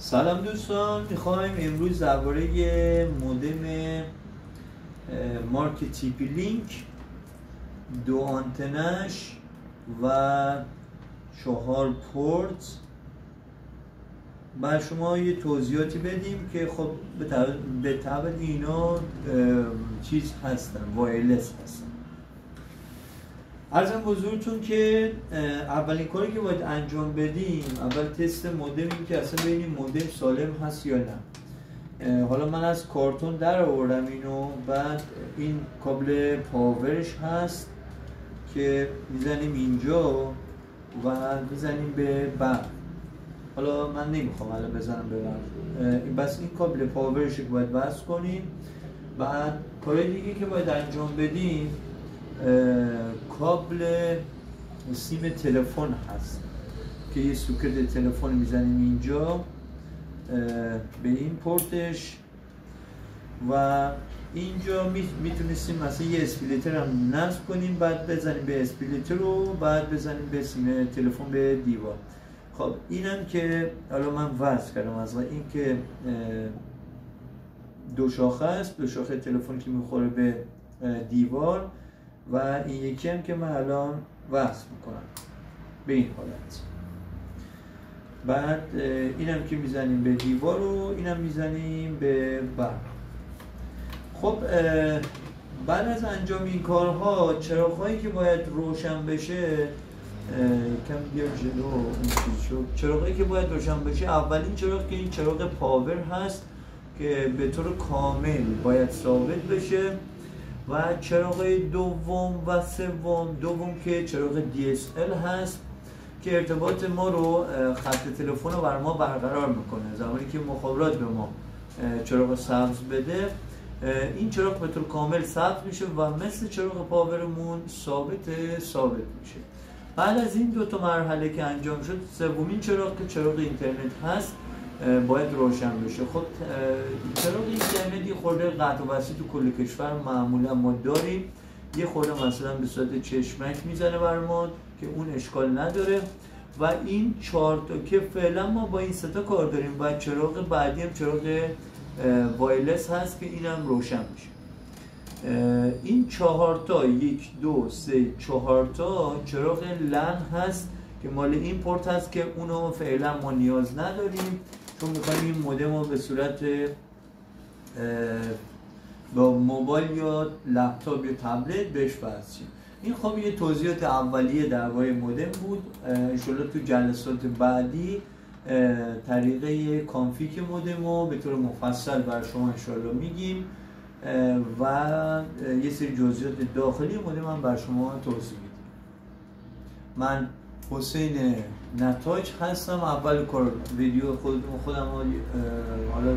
سلام دوستان، میخوایم امروز درباره مودم مارک TP لینک 2 آنتنش و 4 پورت بر شما یه توضیحاتی بدیم که خب به طبع اینا چیز هستن، وایرلس هستن. عرضم حضورتون که اولین کاری که باید انجام بدیم اول تست مودمیم که اصلا ببینیم مودم سالم هست یا نه. حالا من از کارتون در آوردم اینو، بعد این کابل پاورش هست که میزنیم اینجا و میزنیم به برق. حالا من نمیخوام الان بزنم به برق، بس این کابل پاورش رو باید وصل کنیم. بعد کار دیگه که باید انجام بدیم کابل سیم تلفن هست که یه سوکت تلفن میزنیم اینجا به این پورتش و اینجا میتونستیم مثلا یه اسپلیتر هم نصب کنیم، بعد بزنیم به اسپلیتر رو، بعد بزنیم به سیم تلفن به دیوار. خب اینم که حالا من وصل کردم. از این که دو شاخه است، دو شاخه تلفن که میخوره به دیوار و این یکی هم که من الان وصل میکنم به این حالت. بعد اینم که میزنیم به دیوار و اینم میزنیم به برق. خب بعد از انجام این کارها چراغ‌هایی که باید روشن بشه کم بیار جلو اون چیز شد. چراغی که باید روشن بشه، اولین چراغ که این چراغ پاور هست که به طور کامل باید ثابت بشه و چراغ دوم و سوم، دوم که چراغ DSL هست که ارتباط ما رو خط تلفن رو بر ما برقرار میکنه. زمانی که مخابرات به ما چراغ سبز بده، این چراغ به طور کامل ثبت میشه و مثل چراغ پاورمون ثابت میشه. بعد از این دو تا مرحله که انجام شد، سومین چراغ که چراغ اینترنت هست باید روشن بشه. خب چراغ اینترنت یه خورده قطع و وصل تو کل کشور معمولا ما داریم، یه خورده مثلا به صورت چشمک میزنه بر ما که اون اشکال نداره و این 4 تا که فعلا ما با این 3 تا کار داریم و چراغ بعدی هم چراغ وایرلس هست که اینم روشن میشه. این 4 تا 1 2 3 4 تا چراغ لن هست که مال این پورت هست که اونو فعلا ما نیاز نداریم، چون میخوایم این مودم رو به صورت با موبایل یا لپتاپ یا تبلت بهش وصل. این خب یه توضیحات اولیه درباره مودم بود. انشالله تو جلسات بعدی طریقه کانفیگ مودم رو به طور مفصل بر شما انشالله میگیم و یه سری جزئیات داخلی مودم هم بر شما توضیح میدیم. من حسین نتاج هستم. اول کار ویدیو خودم حالا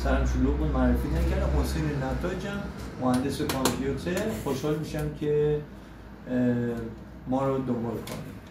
سرم شلوغ و معرفی نکردم. حسین نتاجم، مهندس کامپیوتر. خوشحال میشم که ما رو دنبال کنید.